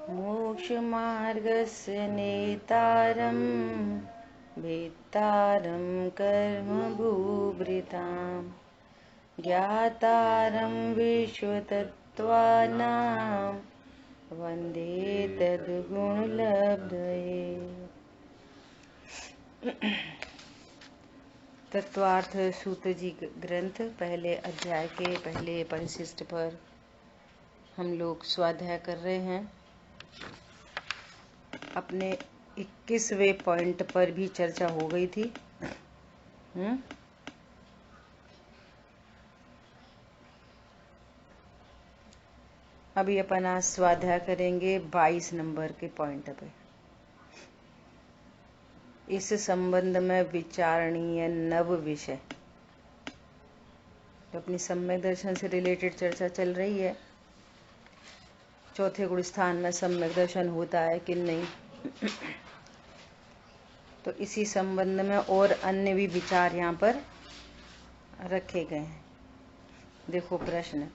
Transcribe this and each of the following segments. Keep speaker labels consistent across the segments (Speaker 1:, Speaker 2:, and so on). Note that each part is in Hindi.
Speaker 1: मोक्षमार्गस्य नेतारं भेत्तारं कर्मभूभृतां ज्ञातारं विश्वतत्त्वानां वन्दे तद्गुणलब्धये। तत्वार्थ सूत्र जी ग्रंथ पहले अध्याय के पहले परिशिष्ट पर हम लोग स्वाध्याय कर रहे हैं। अपने 21वें पॉइंट पर भी चर्चा हो गई थी। अभी अपन आज स्वाध्याय करेंगे 22 नंबर के पॉइंट पे। इस संबंध में विचारणीय नव विषय, तो अपनी सम्यक दर्शन से रिलेटेड चर्चा चल रही है। चौथे गुण स्थान में सम्यक दर्शन होता है कि नहीं, तो इसी संबंध में और अन्य भी विचार यहाँ पर रखे गए हैं। देखो प्रश्न,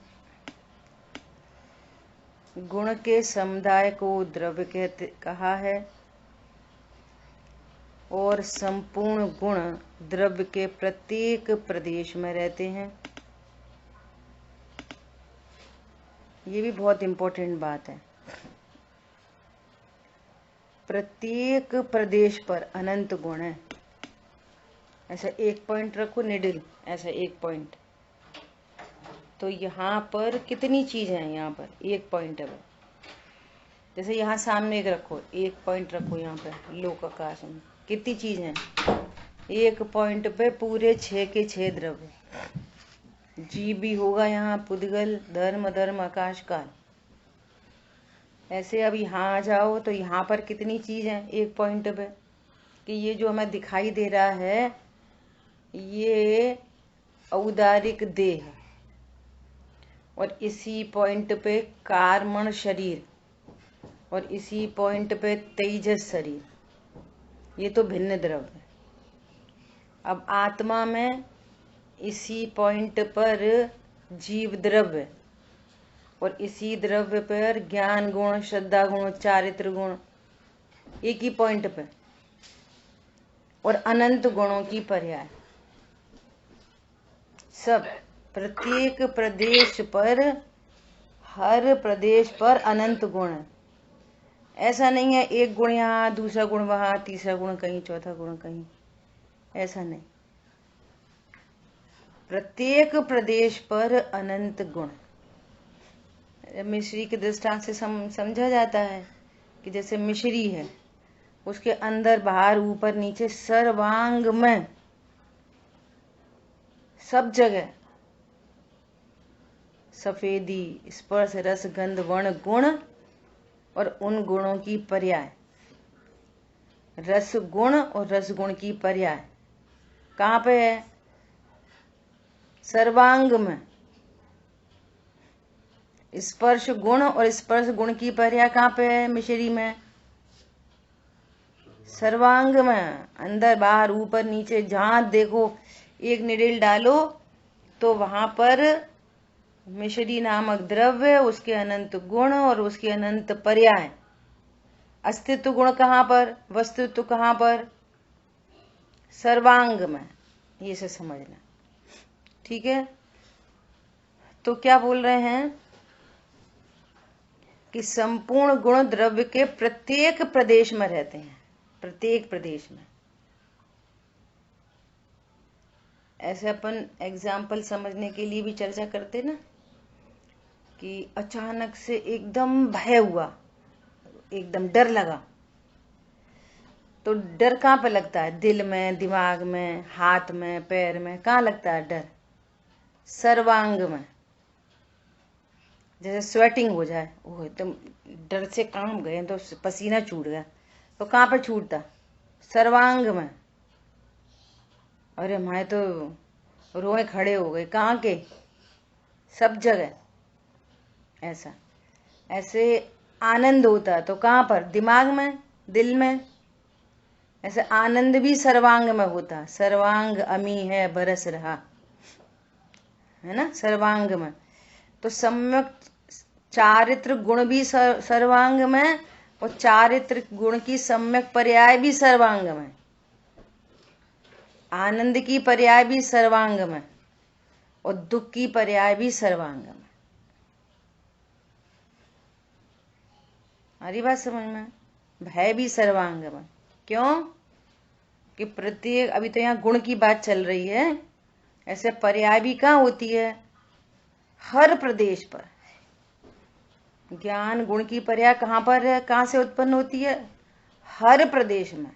Speaker 1: गुण के समुदाय को द्रव्य कहा है और संपूर्ण गुण द्रव्य के प्रत्येक प्रदेश में रहते हैं। ये भी बहुत इंपॉर्टेंट बात है। प्रत्येक प्रदेश पर अनंत गुण है। ऐसा एक पॉइंट रखो, निडिल ऐसा एक पॉइंट, तो यहाँ पर कितनी चीज है? यहाँ पर एक पॉइंट है। जैसे यहाँ सामने एक रखो, एक पॉइंट रखो, यहाँ पर लोक आकाश में कितनी चीज है? एक पॉइंट पे पूरे 6 के 6 द्रव्य। जीव भी होगा यहाँ, पुद्गल, धर्म, धर्म, आकाश, काल। ऐसे अब यहाँ आ जाओ तो यहाँ पर कितनी चीज है एक पॉइंट पे? कि ये जो हमें दिखाई दे रहा है ये औदारिक देह, और इसी पॉइंट पे कार्मण शरीर, और इसी पॉइंट पे तेजस शरीर। ये तो भिन्न द्रव्य है। अब आत्मा में इसी पॉइंट पर जीव द्रव्य, और इसी द्रव्य पर ज्ञान गुण, श्रद्धा गुण, चारित्र गुण, एक ही पॉइंट पे, और अनंत गुणों की पर्याय। सब प्रत्येक प्रदेश पर, हर प्रदेश पर अनंत गुण है। ऐसा नहीं है एक गुण यहाँ, दूसरा गुण वहां, तीसरा गुण कहीं, चौथा गुण कहीं, ऐसा नहीं। प्रत्येक प्रदेश पर अनंत गुण। मिश्री के दृष्टांत से समझा जाता है कि जैसे मिश्री है, उसके अंदर बाहर ऊपर नीचे सर्वांग में सब जगह सफेदी, स्पर्श, रस, गंध, वर्ण, गुण और उन गुणों की पर्याय। रस गुण और रस गुण की पर्याय कहाँ पे है? सर्वांग में। स्पर्श गुण और स्पर्श गुण की पर्याय कहाँ पे है? मिश्री में। सर्वांग में, अंदर बाहर ऊपर नीचे जहां देखो, एक निडिल डालो तो वहां पर मिश्री नामक द्रव्य, उसके अनंत गुण और उसके अनंत पर्याय। अस्तित्व गुण कहाँ पर? वस्तुत्व कहाँ पर? सर्वांग में। ये से समझना, ठीक है। तो क्या बोल रहे हैं कि संपूर्ण गुण द्रव्य के प्रत्येक प्रदेश में रहते हैं, प्रत्येक प्रदेश में। ऐसे अपन एग्जाम्पल समझने के लिए भी चर्चा करते ना, कि अचानक से एकदम भय हुआ, एकदम डर लगा, तो डर कहाँ पे लगता है? दिल में, दिमाग में, हाथ में, पैर में। कहाँ लगता है डर? सर्वांग में। जैसे स्वेटिंग हो जाए, वो एकदम डर से काम गए तो पसीना छूट गया, तो कहाँ पे छूटता? सर्वांग में। अरे हमारे तो रोए खड़े हो गए। कहाँ के? सब जगह। ऐसा ऐसे आनंद होता तो कहाँ पर? दिमाग में, दिल में। ऐसे आनंद भी सर्वांग में होता। सर्वांग अमी है बरस रहा, है ना, सर्वांग में। तो सम्यक चारित्र गुण भी सर्वांग में, और चारित्र गुण की सम्यक पर्याय भी सर्वांग में, आनंद की पर्याय भी सर्वांग में, और दुख की पर्याय भी सर्वांग में। हमारी बात समझ में? भय भी सर्वांग में। क्यों? कि प्रत्येक, अभी तो यहाँ गुण की बात चल रही है, ऐसे पर्याय भी कहाँ होती है? हर प्रदेश पर। ज्ञान गुण की पर्याय कहाँ पर है, कहाँ से उत्पन्न होती है? हर प्रदेश में,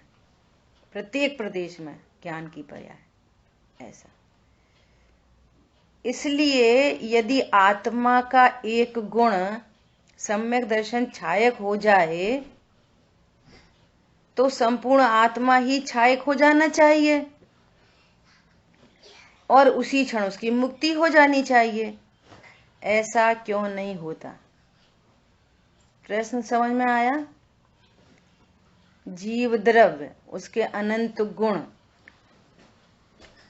Speaker 1: प्रत्येक प्रदेश में ज्ञान की पर्याय। ऐसा इसलिए यदि आत्मा का एक गुण सम्यक दर्शन छायक हो जाए तो संपूर्ण आत्मा ही छायक हो जाना चाहिए और उसी क्षण उसकी मुक्ति हो जानी चाहिए। ऐसा क्यों नहीं होता? प्रश्न समझ में आया? जीव द्रव्य, उसके अनंत गुण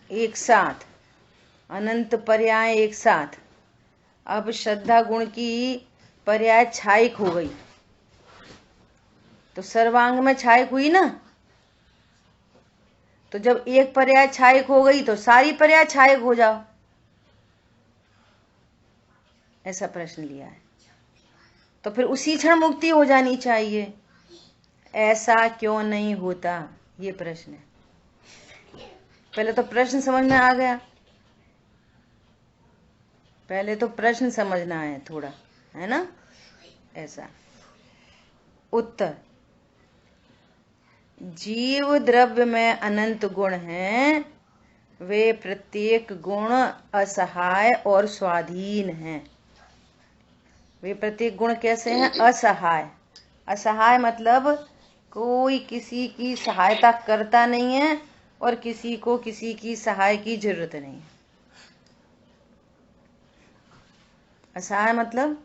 Speaker 1: एक साथ, अनंत पर्याय एक साथ। अब श्रद्धा गुण की पर्याय छायक हो गई तो सर्वांग में छायक हुई ना। तो जब एक पर्याय छायक हो गई तो सारी पर्याय छायक हो जाओ, ऐसा प्रश्न लिया है। तो फिर उसी क्षण मुक्ति हो जानी चाहिए। ऐसा क्यों नहीं होता, ये प्रश्न है। पहले तो प्रश्न समझ में आ गया, पहले तो प्रश्न समझना है थोड़ा, है ना? ऐसा उत्तर, जीव द्रव्य में अनंत गुण हैं, वे प्रत्येक गुण असहाय और स्वाधीन हैं। वे प्रत्येक गुण कैसे हैं? असहाय। असहाय मतलब कोई किसी की सहायता करता नहीं है और किसी को किसी की सहाय की जरूरत नहीं है। असहाय मतलब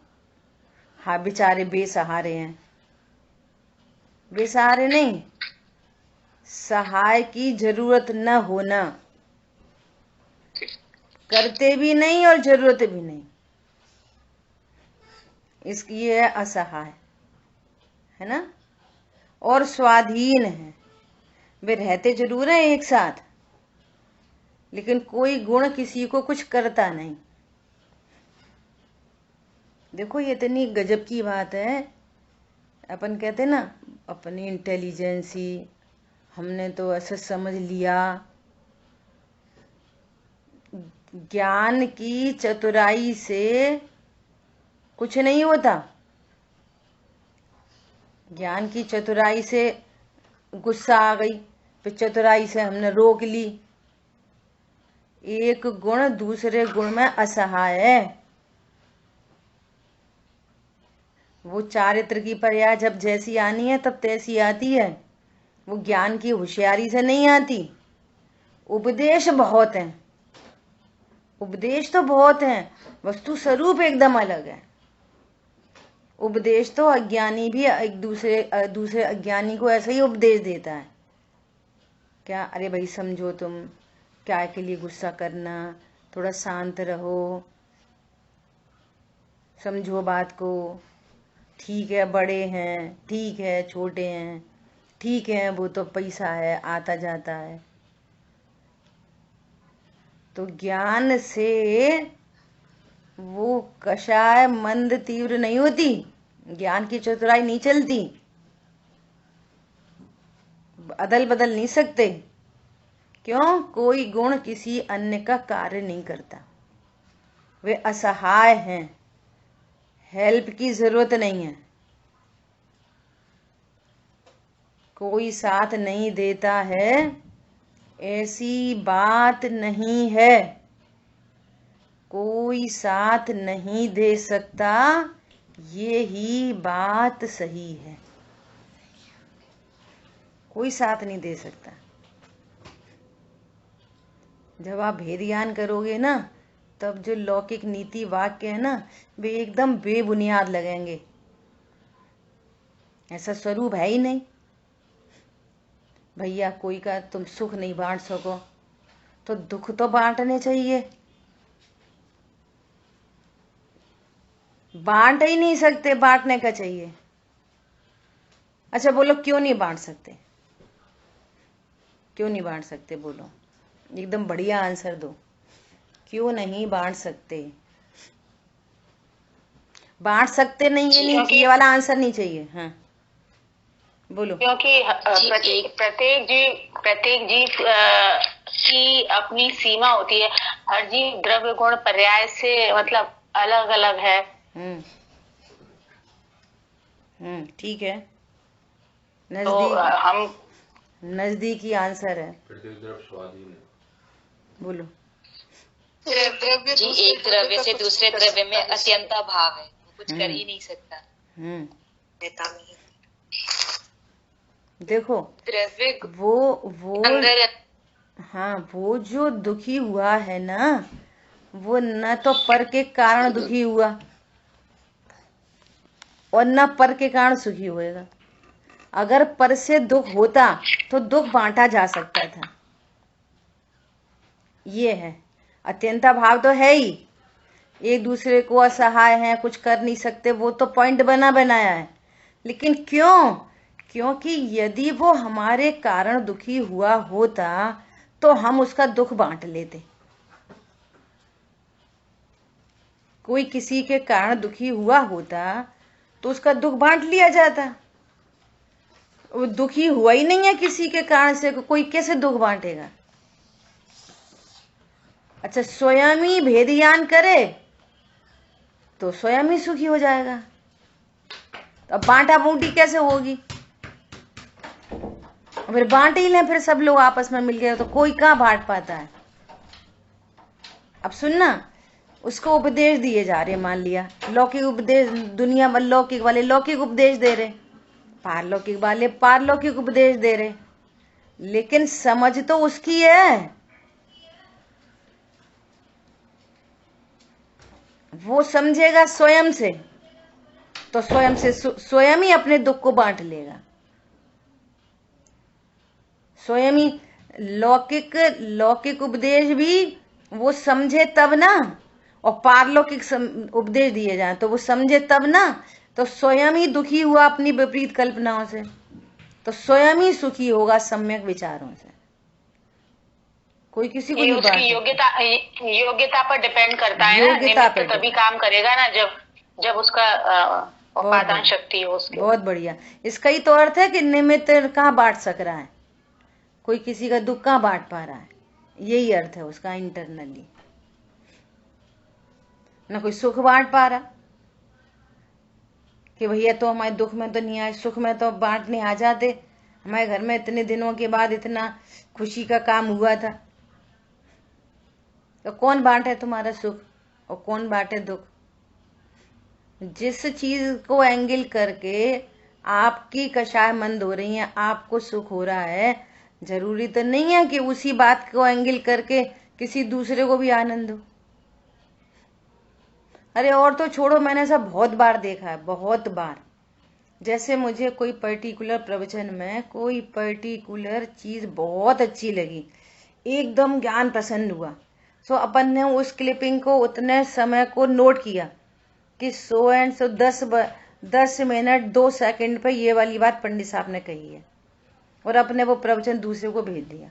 Speaker 1: हाँ बेचारे बेसहारे हैं, बेसहारे नहीं, सहाय की जरूरत न होना, करते भी नहीं और जरूरत भी नहीं, इसकी ये है असहाय, है ना? और स्वाधीन है, वे रहते जरूर हैं एक साथ लेकिन कोई गुण किसी को कुछ करता नहीं। देखो ये इतनी गजब की बात है। अपन कहते ना अपनी इंटेलिजेंसी, हमने तो ऐसा समझ लिया। ज्ञान की चतुराई से कुछ नहीं होता। ज्ञान की चतुराई से गुस्सा आ गई, फिर चतुराई से हमने रोक ली। एक गुण दूसरे गुण में असहाय है। वो चारित्र की पर्याय जब जैसी आनी है तब तैसी आती है, वो ज्ञान की होशियारी से नहीं आती। उपदेश बहुत हैं, उपदेश तो बहुत हैं, वस्तु स्वरूप एकदम अलग है। उपदेश तो अज्ञानी भी एक दूसरे अज्ञानी को ऐसा ही उपदेश देता है। क्या? अरे भाई समझो, तुम क्या के लिए गुस्सा करना, थोड़ा शांत रहो, समझो बात को, ठीक है बड़े हैं, ठीक है छोटे हैं, ठीक है वो तो पैसा है आता जाता है। तो ज्ञान से वो कषाय मंद तीव्र नहीं होती, ज्ञान की चतुराई नहीं चलती, अदल बदल नहीं सकते। क्यों? कोई गुण किसी अन्य का कार्य नहीं करता, वे असहाय हैं, हेल्प की जरूरत नहीं है, कोई साथ नहीं देता है, ऐसी बात नहीं है। कोई साथ नहीं दे सकता, ये ही बात सही है। कोई साथ नहीं दे सकता। जब आप भेद ज्ञान करोगे ना, तब जो लौकिक नीति वाक्य है ना, वे एकदम बेबुनियाद लगेंगे। ऐसा स्वरूप है ही नहीं। भैया कोई का तुम सुख नहीं बांट सको तो दुख तो बांटने चाहिए। बांट ही नहीं सकते, बांटने का चाहिए। अच्छा बोलो क्यों नहीं बांट सकते, क्यों नहीं बांट सकते बोलो, एकदम बढ़िया आंसर दो, क्यों नहीं बांट सकते? बांट सकते नहीं, ये नहीं, ये वाला आंसर नहीं चाहिए। हाँ बोलो।
Speaker 2: क्योंकि प्रत्येक जीव की अपनी सीमा होती है। हर जीव द्रव्य गुण पर्याय से मतलब अलग अलग है।
Speaker 1: ठीक है,
Speaker 2: तो हम
Speaker 1: नजदीकी आंसर है।
Speaker 3: प्रत्येक द्रव्य स्वाधीन है।
Speaker 1: बोलो।
Speaker 2: जी एक द्रव्य से दूसरे द्रव्य में अत्यंता भाव है, वो कुछ कर ही नहीं सकता।
Speaker 1: देखो
Speaker 2: द्रव्य
Speaker 1: वो
Speaker 2: अंदर,
Speaker 1: हाँ, वो जो दुखी हुआ है ना, वो न तो पर के कारण दुखी हुआ और न पर के कारण सुखी होएगा। अगर पर से दुख होता तो दुख बांटा जा सकता था। ये है, अत्यंता भाव तो है ही, एक दूसरे को असहाय हैं, कुछ कर नहीं सकते, वो तो पॉइंट बनाया है। लेकिन क्यों? क्योंकि यदि वो हमारे कारण दुखी हुआ होता तो हम उसका दुख बांट लेते। कोई किसी के कारण दुखी हुआ होता तो उसका दुख बांट लिया जाता। वो दुखी हुआ ही नहीं है किसी के कारण से, कोई कैसे दुख बांटेगा? अच्छा, स्वयं ही भेद ज्ञान करे तो स्वयं ही सुखी हो जाएगा। तो अब बांटा बूटी कैसे होगी? फिर बांट ही लें, फिर सब लोग आपस में मिल गए तो कोई कहाँ बांट पाता है। अब सुनना, उसको उपदेश दिए जा रहे, मान लिया लौकिक उपदेश, दुनिया में लौकिक वाले लौकिक उपदेश दे रहे, पारलौकिक वाले पारलौकिक उपदेश दे रहे, लेकिन समझ तो उसकी है। वो समझेगा स्वयं से तो स्वयं से स्वयं ही अपने दुख को बांट लेगा। स्वयं ही लौकिक उपदेश भी वो समझे तब ना, और पारलौकिक उपदेश दिए जाए तो वो समझे तब ना। तो स्वयं ही दुखी हुआ अपनी विपरीत कल्पनाओं से, तो स्वयं ही सुखी होगा सम्यक विचारों से। कोई किसी को नहीं बांट,
Speaker 2: योग्यता पर डिपेंड करता है। योग्यता पे तभी काम करेगा ना जब उसका उपादान शक्ति हो उसके।
Speaker 1: बहुत बढ़िया। इसका ही तो अर्थ है कि निमित्त कहाँ बांट सक रहा है, कोई किसी का दुख कहाँ बांट पा रहा है, यही अर्थ है उसका इंटरनली। ना कोई सुख बांट पा रहा कि भैया तो हमारे दुख में तो नहीं आए, सुख में तो बांटने आ जाते, हमारे घर में इतने दिनों के बाद इतना खुशी का काम हुआ था। तो कौन बांटे तुम्हारा सुख और कौन बांटे दुख? जिस चीज को एंगल करके आपकी कषाय मंद हो रही है, आपको सुख हो रहा है, जरूरी तो नहीं है कि उसी बात को एंगल करके किसी दूसरे को भी आनंद हो। अरे और तो छोड़ो, मैंने सब बहुत बार देखा है, बहुत बार। जैसे मुझे कोई पर्टिकुलर प्रवचन में कोई पर्टिकुलर चीज बहुत अच्छी लगी, एकदम ज्ञान प्रसन्न हुआ, सो अपन ने उस क्लिपिंग को उतने समय को नोट किया कि 100 एंड 100 10 मिनट 2 सेकंड पे ये वाली बात पंडित साहब ने कही है, और अपने वो प्रवचन दूसरे को भेज दिया।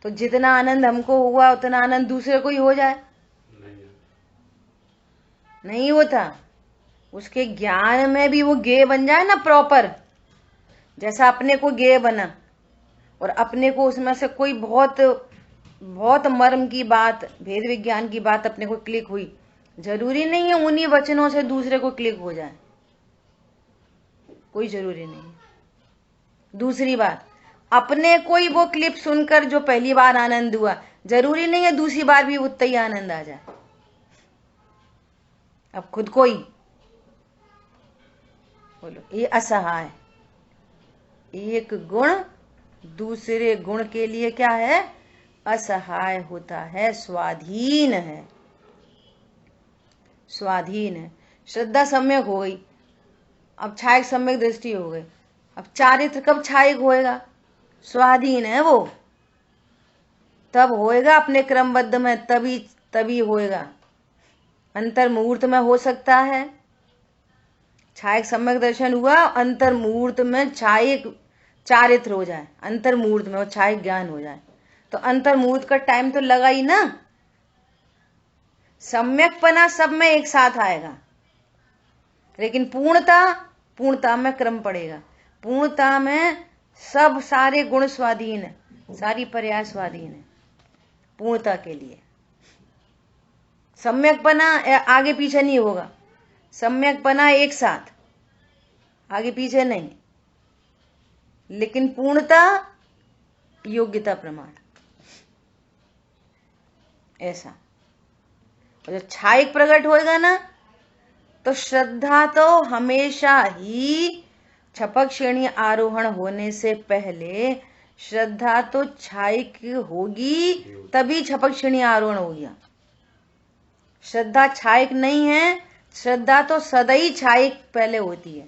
Speaker 1: तो जितना आनंद हमको हुआ उतना आनंद दूसरे को ही हो जाए? नहीं होता। उसके ज्ञान में भी वो गेय बन जाए ना प्रॉपर, जैसा अपने को गेय बना, और अपने को उसमें से कोई बहुत बहुत मर्म की बात, भेद विज्ञान की बात अपने को क्लिक हुई, जरूरी नहीं है उन्हीं वचनों से दूसरे को क्लिक हो जाए, कोई जरूरी नहीं। दूसरी बात, अपने को ही वो क्लिप सुनकर जो पहली बार आनंद हुआ, जरूरी नहीं है दूसरी बार भी उतना ही आनंद आ जाए। अब खुद को ही बोलो, ये असहाय, एक गुण दूसरे गुण के लिए क्या है? असहाय होता है, स्वाधीन है, स्वाधीन है। श्रद्धा सम्यक हो गई, अब छायक सम्यक दृष्टि हो गई। अब चारित्र कब छायक होएगा? स्वाधीन है वो, तब होएगा अपने क्रमबद्ध में, तभी होएगा। अंतर मुहूर्त में हो सकता है। छायक सम्यक दर्शन हुआ, अंतर मुहूर्त में छायक चारित्र हो जाए, अंतर मुहूर्त में वो छायक ज्ञान हो जाए, तो अंतर मुहूर्त का टाइम तो लगा ही ना। सम्यकपना सब में एक साथ आएगा, लेकिन पूर्णता में क्रम पड़ेगा। पूर्णता में सब सारे गुण स्वाधीन है, सारी प्रयास स्वाधीन है पूर्णता के लिए। सम्यकपना आगे पीछे नहीं होगा, सम्यकपना एक साथ, आगे पीछे नहीं, लेकिन पूर्णता योग्यता प्रमाण, ऐसा। और जब छायक प्रकट होएगा ना, तो श्रद्धा तो हमेशा ही छपक श्रेणी आरोहण होने से पहले श्रद्धा तो छायक होगी, तभी छपक श्रेणी आरोहण हो गया। श्रद्धा छायक नहीं है, श्रद्धा तो सदैव छायक पहले होती है,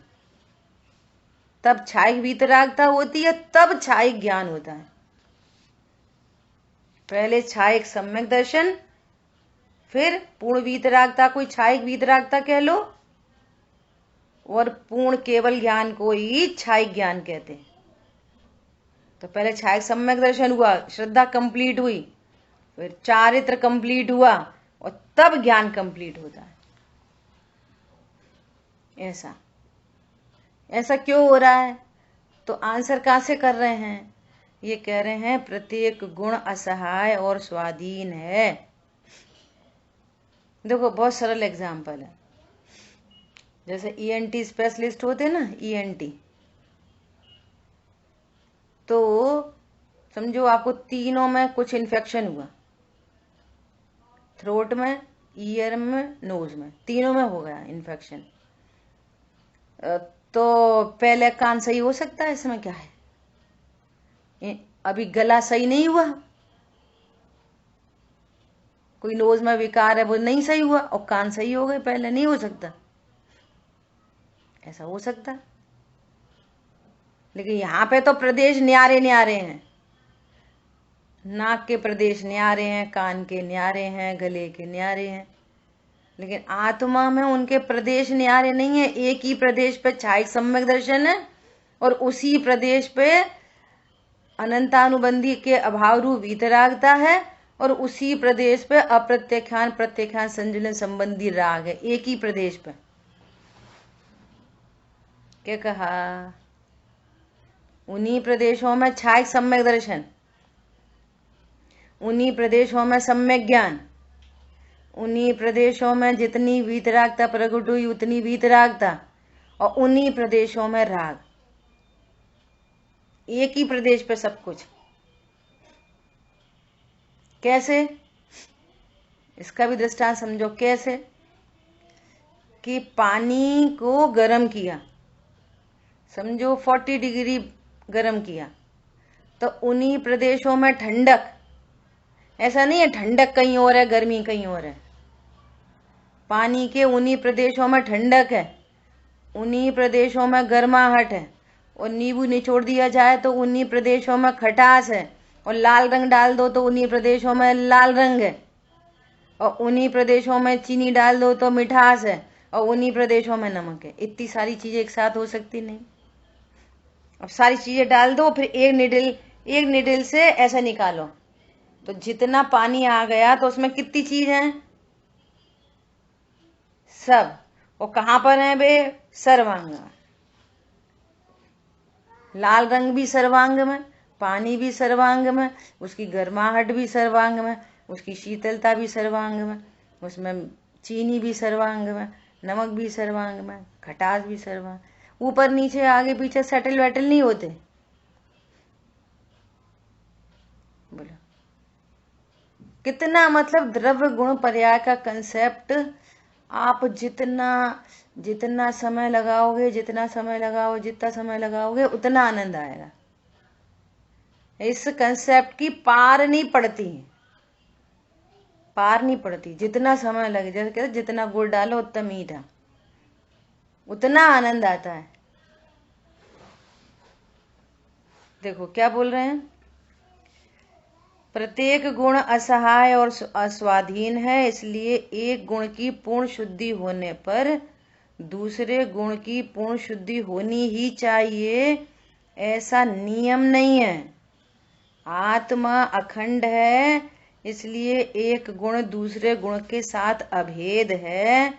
Speaker 1: तब छायक वीतरागता होती है, तब छायक ज्ञान होता है। पहले छायक सम्यक दर्शन, फिर पूर्ण वीतरागता, कोई छायक वीतरागता कह लो, और पूर्ण केवल ज्ञान को ही छायक ज्ञान कहते हैं। तो पहले छायक सम्यक दर्शन हुआ, श्रद्धा कंप्लीट हुई, फिर चारित्र कंप्लीट हुआ, और तब ज्ञान कंप्लीट होता है। ऐसा क्यों हो रहा है? तो आंसर कहां से कर रहे हैं? ये कह रहे हैं प्रत्येक गुण असहाय और स्वाधीन है। देखो बहुत सरल एग्जाम्पल है, जैसे ईएनटी स्पेशलिस्ट होते हैं ना, ईएनटी, तो समझो आपको तीनों में कुछ इन्फेक्शन हुआ, थ्रोट में, ईयर में, नोज में, तीनों में हो गया इन्फेक्शन, तो पहले कान सही हो सकता है? इसमें क्या है, अभी गला सही नहीं हुआ, कोई नोज में विकार है वो नहीं सही हुआ, और कान सही हो गए, पहले नहीं हो सकता, ऐसा हो सकता। लेकिन यहाँ पे तो प्रदेश न्यारे न्यारे हैं, नाक के प्रदेश न्यारे हैं, कान के न्यारे हैं, गले के न्यारे हैं, लेकिन आत्मा में उनके प्रदेश न्यारे नहीं है। एक ही प्रदेश पे छायक सम्यक दर्शन है, और उसी प्रदेश पे अनंतानुबंधी के अभाव रूप वीतरागता है, और उसी प्रदेश पे अप्रत्यख्यान प्रत्यख्यान संजुलन संबंधी राग है, एक ही प्रदेश पे। क्या कहा? उन्हीं प्रदेशों में छायक सम्यक दर्शन, उन्हीं प्रदेशों में सम्यक ज्ञान, उन्हीं प्रदेशों में जितनी वीतरागता प्रकट हुई उतनी वीतरागता, और उन्हीं प्रदेशों में राग, एक ही प्रदेश पे सब कुछ। कैसे? इसका भी दृष्टांत समझो। कैसे? कि पानी को गर्म किया, समझो 40 डिग्री गर्म किया, तो उन्हीं प्रदेशों में ठंडक, ऐसा नहीं है ठंडक कहीं और है गर्मी कहीं और है, पानी के उन्हीं प्रदेशों में ठंडक है, उन्हीं प्रदेशों में गर्माहट है, और नींबू निचोड़ दिया जाए तो उन्हीं प्रदेशों में खटास है, और लाल रंग डाल दो तो उन्हीं प्रदेशों में लाल रंग है, और उन्हीं प्रदेशों में चीनी डाल दो तो मिठास है, और उन्हीं प्रदेशों में नमक है। इतनी सारी चीजें एक साथ हो सकती नहीं। अब सारी चीजें डाल दो, फिर एक निडल से ऐसा निकालो, तो जितना पानी आ गया तो उसमें कितनी चीज है? सब। वो कहां पर है बे? सर्वांग में। लाल रंग भी सर्वांग में, पानी भी सर्वांग में, उसकी गर्माहट भी सर्वांग में, उसकी शीतलता भी सर्वांग में, उसमें चीनी भी सर्वांग में, नमक भी सर्वांग में, खटास भी सर्वांग। ऊपर नीचे आगे पीछे सेटल वेटल नहीं होते। बोलो कितना, मतलब द्रव्य गुण पर्याय का कंसेप्ट आप जितना समय लगाओगे, जितना समय लगाओगे उतना आनंद आएगा। इस कंसेप्ट की पार नहीं पड़ती, जितना समय लगे, जैसे कहते जितना गुड़ डालो उतना मीठा, उतना आनंद आता है। देखो क्या बोल रहे हैं, प्रत्येक गुण असहाय और अस्वाधीन है, इसलिए एक गुण की पूर्ण शुद्धि होने पर दूसरे गुण की पूर्ण शुद्धि होनी ही चाहिए, ऐसा नियम नहीं है। आत्मा अखंड है, इसलिए एक गुण दूसरे गुण के साथ अभेद है,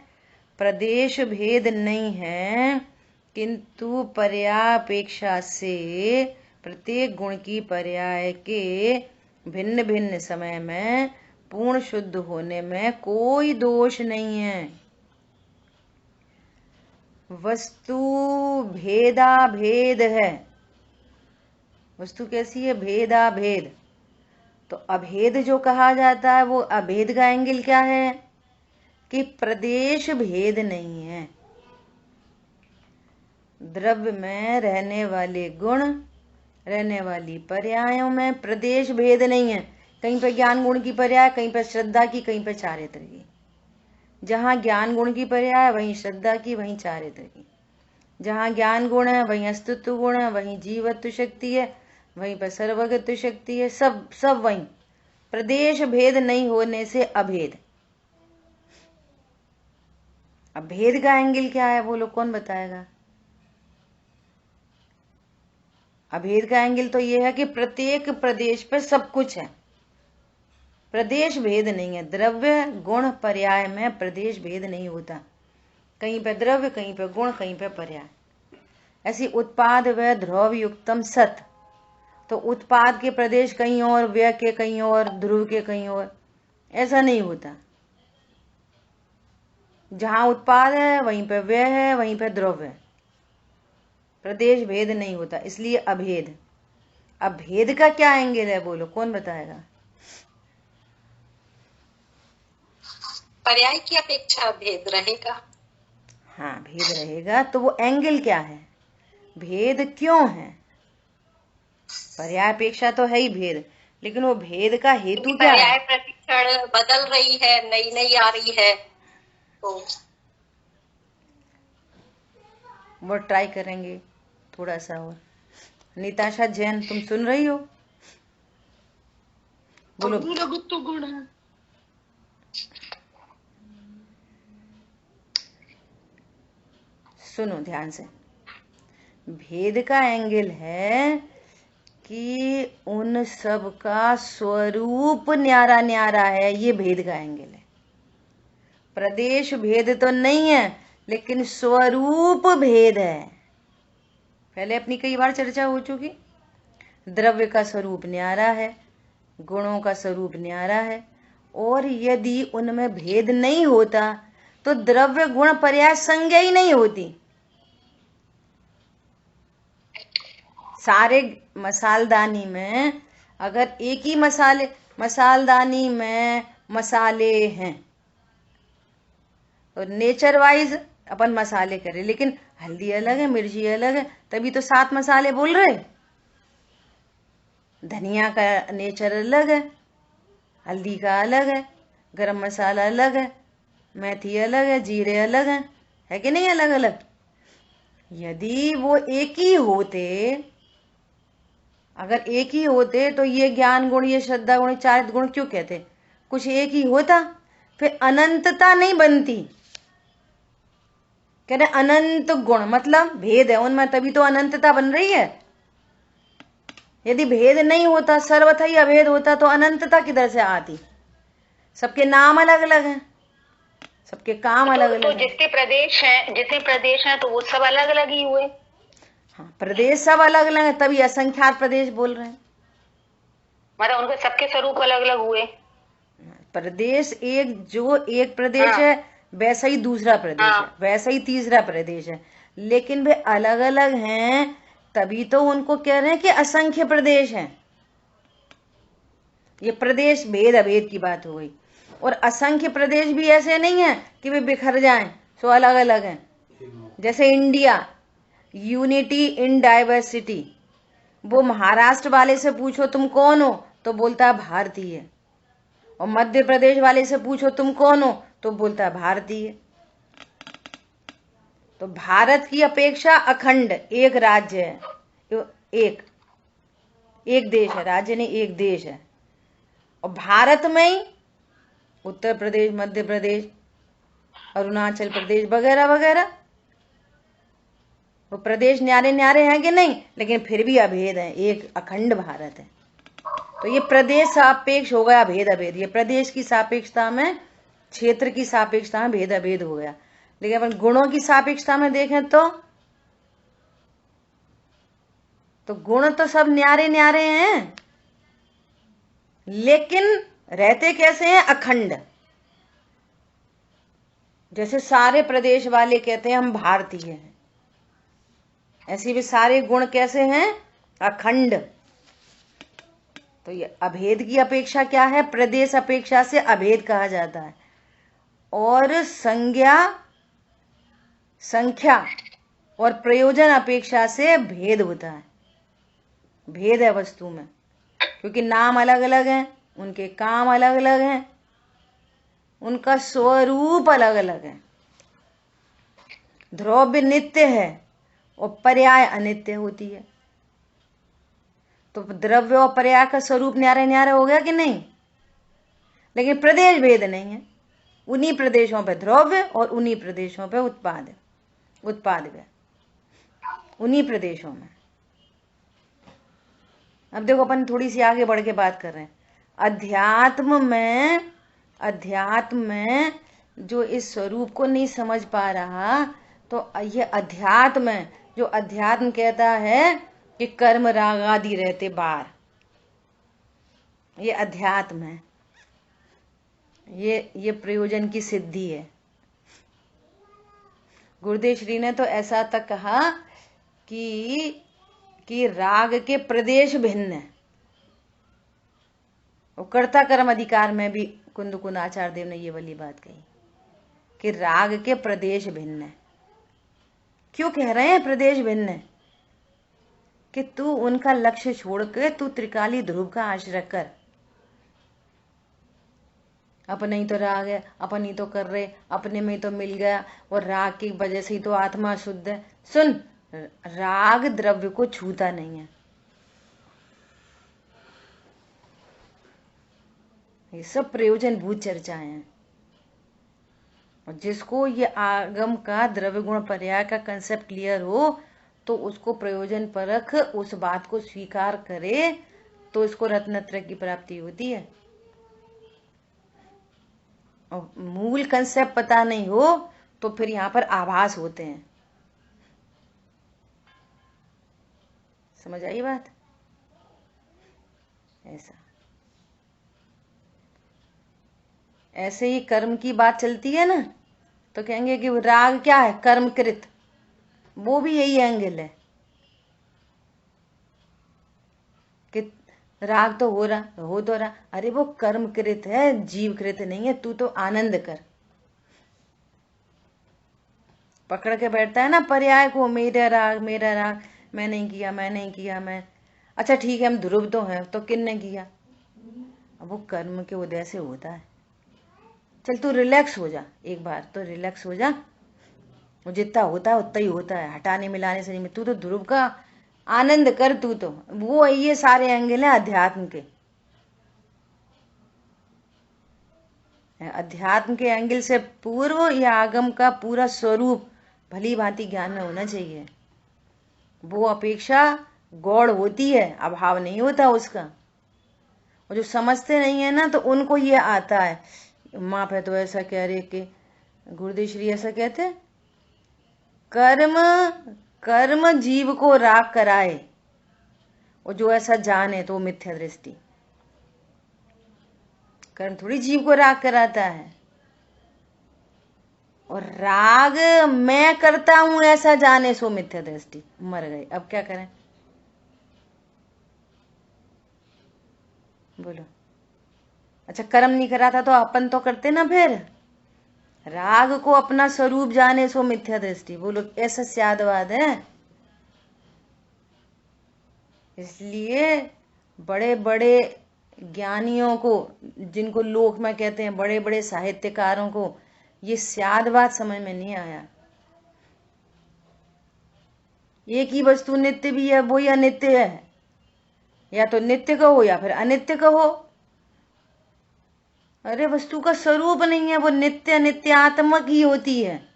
Speaker 1: प्रदेश भेद नहीं है, किंतु पर्यापेक्षा से प्रत्येक गुण की पर्याय के भिन्न भिन्न समय में पूर्ण शुद्ध होने में कोई दोष नहीं है। वस्तु भेदा भेद है। वस्तु कैसी है? भेदा भेद। तो अभेद जो कहा जाता है, वो अभेद का एंगल क्या है कि प्रदेश भेद नहीं है। द्रव्य में रहने वाले गुण, रहने वाली पर्यायों में प्रदेश भेद नहीं है। कहीं पे ज्ञान गुण की पर्याय, कहीं पे श्रद्धा की, कहीं पे चारित्र की। जहां ज्ञान गुण की पर्याय वहीं श्रद्धा की, वहीं चारित्र की। जहां ज्ञान गुण है वहीं अस्तित्व गुण है, वहीं जीवत्व शक्ति है, वहीं पर सर्वगत शक्ति है, सब वहीं। प्रदेश भेद नहीं होने से अभेद। अब भेद का एंगल क्या है बोलो, कौन बताएगा? अभेद का एंगल तो ये है कि प्रत्येक प्रदेश पे सब कुछ है, प्रदेश भेद नहीं है। द्रव्य गुण पर्याय में प्रदेश भेद नहीं होता। कहीं पे द्रव्य, कहीं पे गुण, कहीं पे पर्याय। ऐसी उत्पाद व ध्रुव युक्तम सत, तो उत्पाद के प्रदेश कहीं और, व्यय के कहीं और, ध्रुव के कहीं और, ऐसा नहीं होता। जहां उत्पाद है वहीं पे व्यय है, वहीं पे ध्रुव है, प्रदेश भेद नहीं होता, इसलिए अभेद। अब भेद का क्या एंगल है बोलो, कौन बताएगा?
Speaker 3: पर्याय की अपेक्षा भेद रहेगा।
Speaker 1: हाँ, भेद रहेगा। तो वो एंगल क्या है? भेद क्यों है? पर्याय अपेक्षा तो है ही भेद, लेकिन वो भेद का हेतु क्या है?
Speaker 3: पर्याय प्रतिक्षण बदल रही है, नई नई आ रही है, तो
Speaker 1: वो ट्राई करेंगे थोड़ा सा और। निताशा जैन, तुम सुन रही हो? बोलो।
Speaker 3: लघुत्व गुण है।
Speaker 1: सुनो ध्यान से। भेद का एंगल है कि उन सब का स्वरूप न्यारा न्यारा है, ये भेद का एंगल है। प्रदेश भेद तो नहीं है, लेकिन स्वरूप भेद है। पहले अपनी कई बार चर्चा हो चुकी। द्रव्य का स्वरूप न्यारा है, गुणों का स्वरूप न्यारा है, और यदि उनमें भेद नहीं होता तो द्रव्य गुण पर्याय संज्ञा ही नहीं होती। सारे मसालदानी में अगर एक ही मसालदानी में मसाले हैं तो नेचर वाइज अपन मसाले करें, लेकिन हल्दी अलग है, मिर्ची अलग है, तभी तो 7 मसाले बोल रहे। धनिया का नेचर अलग है, हल्दी का अलग है, गरम मसाला अलग है, मेथी अलग है, जीरे अलग है कि नहीं अलग अलग? यदि वो एक ही होते, अगर एक ही होते तो ये ज्ञान गुण, ये श्रद्धा गुण, चारित्र गुण क्यों कहते? कुछ एक ही होता, फिर अनंतता नहीं बनती। कह रहे अनंत गुण मतलब भेद है उनमें, तभी तो अनंतता बन रही है। यदि भेद नहीं होता, सर्वथा ही अभेद होता, तो अनंतता किधर से आती? सबके नाम अलग अलग हैं, सबके काम अलग अलग
Speaker 2: तो जितने प्रदेश हैं तो वो सब अलग अलग ही हुए।
Speaker 1: हाँ, प्रदेश सब अलग अलग है, तभी असंख्यात प्रदेश बोल रहे हैं।
Speaker 2: मतलब उनके सबके स्वरूप अलग अलग हुए।
Speaker 1: प्रदेश एक प्रदेश है, वैसा ही दूसरा प्रदेश है, वैसा ही तीसरा प्रदेश है, लेकिन वे अलग अलग हैं, तभी तो उनको कह रहे हैं कि असंख्य प्रदेश हैं। ये प्रदेश भेद अभेद की बात हो गई। और असंख्य प्रदेश भी ऐसे नहीं है कि वे बिखर जाएं, सो अलग अलग हैं। जैसे इंडिया, यूनिटी इन डाइवर्सिटी। वो महाराष्ट्र वाले से पूछो तुम कौन हो तो बोलता है भारतीय, और मध्य प्रदेश वाले से पूछो तुम कौन हो तो बोलता है भारतीय। तो भारत की अपेक्षा अखंड एक राज्य है, एक देश है, राज्य नहीं एक देश है, और भारत में ही उत्तर प्रदेश, मध्य प्रदेश, अरुणाचल प्रदेश वगैरह वगैरह, वो प्रदेश न्यारे न्यारे हैं कि नहीं, लेकिन फिर भी अभेद है, एक अखंड भारत है। तो ये प्रदेश सापेक्ष हो गया भेद अभेद, ये प्रदेश की सापेक्षता में, क्षेत्र की सापेक्षता में भेद अभेद हो गया। लेकिन अपन गुणों की सापेक्षता में देखें तो गुण तो सब न्यारे न्यारे हैं, लेकिन रहते कैसे हैं? अखंड। जैसे सारे प्रदेश वाले कहते हैं हम भारतीय हैं, ऐसे भी सारे गुण कैसे हैं? अखंड। तो ये अभेद की अपेक्षा क्या है? प्रदेश अपेक्षा से अभेद कहा जाता है। और संख्या और प्रयोजन अपेक्षा से भेद होता है। भेद है वस्तु में, क्योंकि नाम अलग अलग हैं, उनके काम अलग अलग हैं, उनका स्वरूप अलग अलग है। द्रव्य नित्य है और पर्याय अनित्य होती है। तो द्रव्य और पर्याय का स्वरूप न्यारे न्यारे हो गया कि नहीं? लेकिन प्रदेश भेद नहीं है। उन्हीं प्रदेशों पे द्रव्य और उन्हीं प्रदेशों पे उत्पाद है उन्हीं प्रदेशों में। अब देखो अपन थोड़ी सी आगे बढ़ के बात कर रहे हैं। अध्यात्म में जो इस स्वरूप को नहीं समझ पा रहा, तो ये अध्यात्म है, जो अध्यात्म कहता है कि कर्म राग आदि रहते बार, ये अध्यात्म है, ये प्रयोजन की सिद्धि है। गुरुदेव श्री ने तो ऐसा तक कहा कि राग के प्रदेश भिन्न है। और कर्ता कर्म अधिकार में भी कुंद आचार्य देव ने ये वाली बात कही कि राग के प्रदेश भिन्न है। क्यों कह रहे हैं प्रदेश भिन्न है? कि तू उनका लक्ष्य छोड़ के तू त्रिकाली ध्रुव का आश्रय कर। अपने ही तो राग है, अपन ही तो कर रहे, अपने में ही तो मिल गया, और राग की वजह से ही तो आत्मा शुद्ध है। सुन, राग द्रव्य को छूता नहीं है। ये सब प्रयोजन भूत चर्चाएं हैं। और जिसको ये आगम का द्रव्य गुण पर्याय का कंसेप्ट क्लियर हो, तो उसको प्रयोजन परख उस बात को स्वीकार करे, तो इसको रत्नत्रय की प्राप्ति होती है। और मूल कंसेप्ट पता नहीं हो तो फिर यहाँ पर आभास होते हैं। समझ आई बात? ऐसे ही कर्म की बात चलती है ना, तो कहेंगे कि राग क्या है? कर्मकृत। वो भी यही एंगल है कि राग तो हो रहा, अरे वो कर्मकृत है, जीवकृत नहीं है। तू तो आनंद कर। पकड़ के बैठता है ना पर्याय को, मेरा राग, मैं नहीं किया। अच्छा ठीक है, हम ध्रुव तो हैं, तो किन्ने किया? अब वो कर्म के उदय से होता है। चल तू रिलैक्स हो जा, एक बार तो रिलैक्स हो जा। वो जितना होता है उतना ही होता है, हटाने मिलाने से नहीं। तू तो ध्रुव का आनंद कर। तू तो वो, ये सारे एंगल हैं अध्यात्म के। अध्यात्म के एंगल से पूर्व या आगम का पूरा स्वरूप भली भांति ज्ञान में होना चाहिए। वो अपेक्षा गौड़ होती है, अभाव नहीं होता उसका। और जो समझते नहीं है ना, तो उनको ये आता है। माँ पे तो ऐसा कह रहे कि गुरुदेव श्री ऐसा कहते, कर्म जीव को राग कराए, और जो ऐसा जाने तो मिथ्या दृष्टि। कर्म थोड़ी जीव को राग कराता है। और राग मैं करता हूं ऐसा जाने सो मिथ्या दृष्टि। मर गए। अब क्या करें? बोलो। अच्छा, कर्म नहीं कराता तो अपन तो करते ना। फिर राग को अपना स्वरूप जाने सो मिथ्या दृष्टि। बोलो, ऐसा स्यादवाद है। इसलिए बड़े बड़े ज्ञानियों को, जिनको लोक में कहते हैं बड़े बड़े साहित्यकारों को, ये स्यादवाद समझ में नहीं आया। एक ही वस्तु नित्य भी है, वो ही अनित्य है। या तो नित्य कहो या फिर अनित्य कहो। अरे वस्तु का स्वरूप नहीं है, वो नित्य नित्यात्मक ही होती है।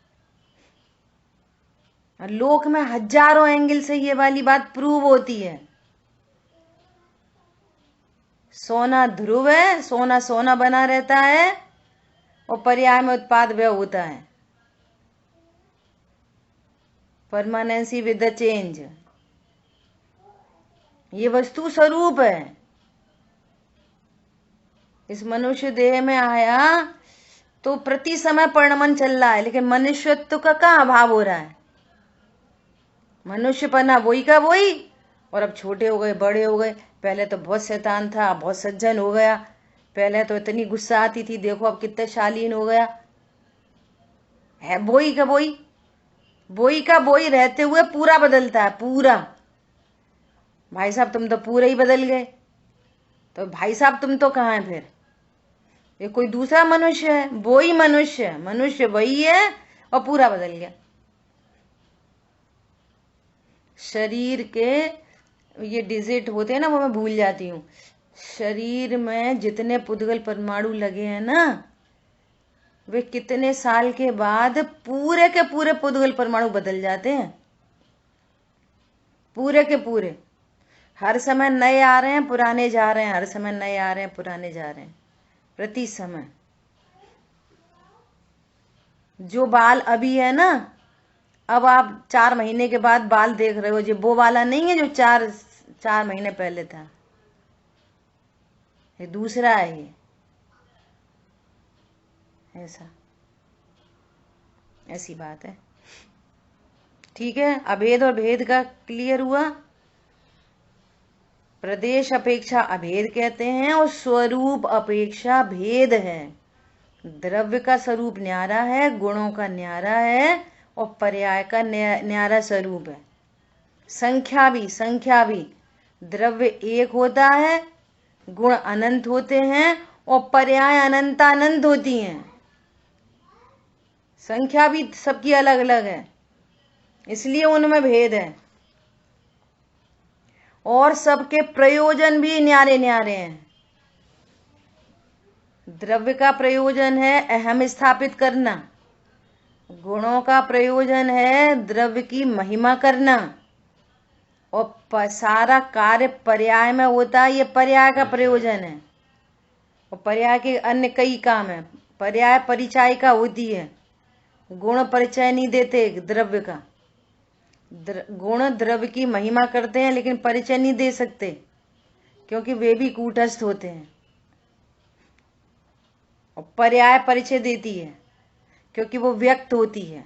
Speaker 1: लोक में हजारों एंगल से ये वाली बात प्रूव होती है। सोना ध्रुव है, सोना सोना बना रहता है, और पर्याय में उत्पाद व्यय होता है, परमानेंसी विद द चेंज। ये वस्तु स्वरूप है। इस मनुष्य देह में आया तो प्रति समय परिणमन चल रहा है, लेकिन मनुष्यत्व का कहाँ अभाव हो रहा है। मनुष्य पना वही का वही, और अब छोटे हो गए, बड़े हो गए। पहले तो बहुत शैतान था, बहुत सज्जन हो गया। पहले तो इतनी गुस्सा आती थी, देखो अब कितना शालीन हो गया है। वही का वही, वही का वही रहते हुए पूरा बदलता है, पूरा। भाई साहब तुम तो पूरे ही बदल गए। तो भाई साहब तुम तो कहाँ है फिर? ये कोई दूसरा मनुष्य है? वही मनुष्य है, मनुष्य वही है और पूरा बदल गया। शरीर के ये डिजिट होते हैं ना, वो मैं भूल जाती हूँ। शरीर में जितने पुद्गल परमाणु लगे हैं ना, वे कितने साल के बाद पूरे के पूरे पुद्गल परमाणु बदल जाते हैं, पूरे के पूरे। हर समय नए आ रहे हैं, पुराने जा रहे हैं, हर समय नए आ रहे हैं, पुराने जा रहे हैं, प्रति समय। जो बाल अभी है ना, अब आप 4 महीने के बाद बाल देख रहे हो, जो वो वाला नहीं है जो 4 महीने पहले था। ये दूसरा है। ये ऐसा, ऐसी बात है। ठीक है, अभेद और भेद का क्लियर हुआ। प्रदेश अपेक्षा अभेद कहते हैं, और स्वरूप अपेक्षा भेद है। द्रव्य का स्वरूप न्यारा है, गुणों का न्यारा है, और पर्याय का न्यारा स्वरूप है। संख्या भी द्रव्य एक होता है, गुण अनंत होते हैं, और पर्याय अनंतानंत होती हैं। संख्या भी सबकी अलग अलग है, इसलिए उनमें भेद है। और सबके प्रयोजन भी न्यारे न्यारे हैं। द्रव्य का प्रयोजन है अहम स्थापित करना, गुणों का प्रयोजन है द्रव्य की महिमा करना, और सारा कार्य पर्याय में होता है, ये पर्याय का प्रयोजन है। और पर्याय के अन्य कई काम है। पर्याय परिचय का होती है, गुण परिचय नहीं देते द्रव्य का। गुण द्रव्य की महिमा करते हैं, लेकिन परिचय नहीं दे सकते, क्योंकि वे भी कूटस्थ होते हैं। और पर्याय परिचय देती है, क्योंकि वो व्यक्त होती है।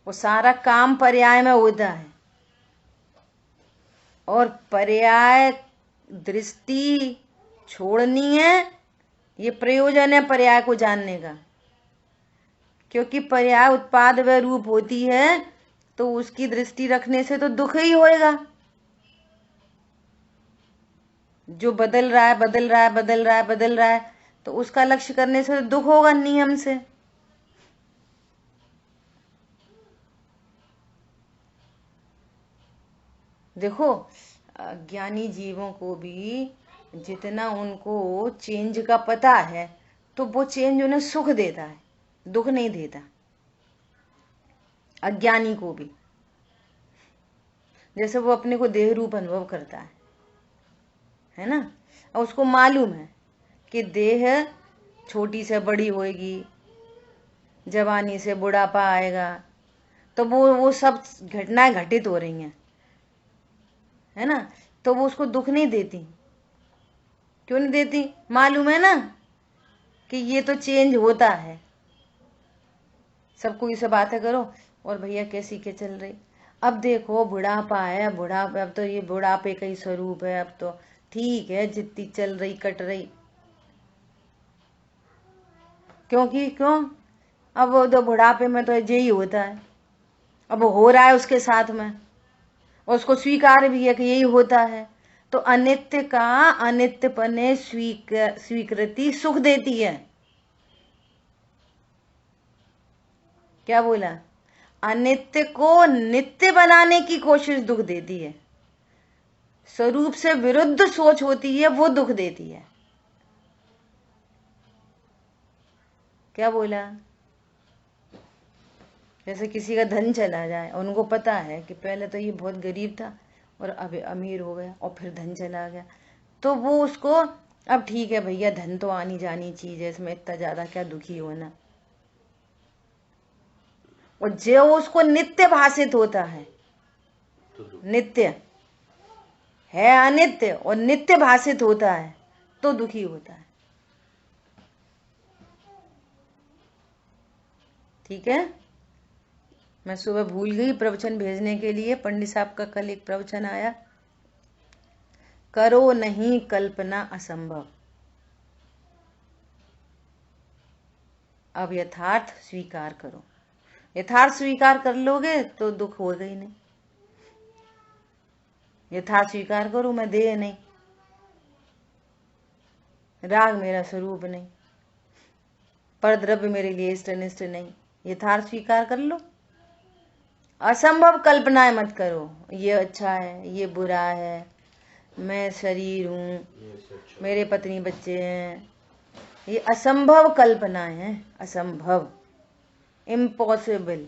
Speaker 1: वो सारा काम पर्याय में होता है, और पर्याय दृष्टि छोड़नी है, ये प्रयोजन है पर्याय को जानने का। क्योंकि पर्याय उत्पाद व रूप होती है, तो उसकी दृष्टि रखने से तो दुख ही होएगा। जो बदल रहा है, बदल रहा है, बदल रहा है, बदल रहा है, तो उसका लक्ष्य करने से तो दुख होगा नियम से। देखो, ज्ञानी जीवों को भी जितना उनको चेंज का पता है, तो वो चेंज उन्हें सुख देता है, दुख नहीं देता। अज्ञानी को भी, जैसे वो अपने को देह रूप अनुभव करता है ना, और उसको मालूम है कि देह छोटी से बड़ी होएगी, जवानी से बुढ़ापा आएगा, तो वो सब घटनाएं घटित हो रही हैं, है ना, तो वो उसको दुख नहीं देती। क्यों नहीं देती? मालूम है ना कि ये तो चेंज होता है। सबको ये बातें करो, और भैया कैसी क्या चल रही, अब देखो बुढ़ापा है, बुढ़ापा, अब तो ये बुढ़ापे का ही स्वरूप है, अब तो ठीक है जितनी चल रही कट रही। क्योंकि क्यों? अब वो तो बुढ़ापे में तो यही होता है, अब वो हो रहा है उसके साथ में, और उसको स्वीकार भी है कि यही होता है। तो अनित्य का अनित्यपने स्वीकृति सुख देती है। क्या बोला? अनित्य को नित्य बनाने की कोशिश दुख देती है, स्वरूप से विरुद्ध सोच होती है वो दुख देती है। क्या बोला? जैसे किसी का धन चला जाए, उनको पता है कि पहले तो ये बहुत गरीब था और अब अमीर हो गया और फिर धन चला गया, तो वो उसको, अब ठीक है भैया धन तो आनी जानी चीज है, इसमें इतना ज्यादा क्या दुखी होना। और जो उसको नित्य भाषित होता है, नित्य है अनित्य और नित्य भाषित होता है तो दुखी होता है। ठीक है, मैं सुबह भूल गई प्रवचन भेजने के लिए। पंडित साहब का कल एक प्रवचन आया, करो नहीं कल्पना असंभव। अब यथार्थ स्वीकार करो। यथार्थ स्वीकार कर लोगे तो दुख होगा ही नहीं। यथार्थ स्वीकार करो, मैं देह नहीं, राग मेरा स्वरूप नहीं, पर द्रव्य मेरे लिए इष्ट अनिष्ट नहीं। यथार्थ स्वीकार कर लो। असंभव कल्पनाएं मत करो, ये अच्छा है, ये बुरा है, मैं शरीर हूँ, मेरे पत्नी बच्चे हैं, ये असंभव कल्पनाएं हैं। असंभव, इम्पॉसिबल।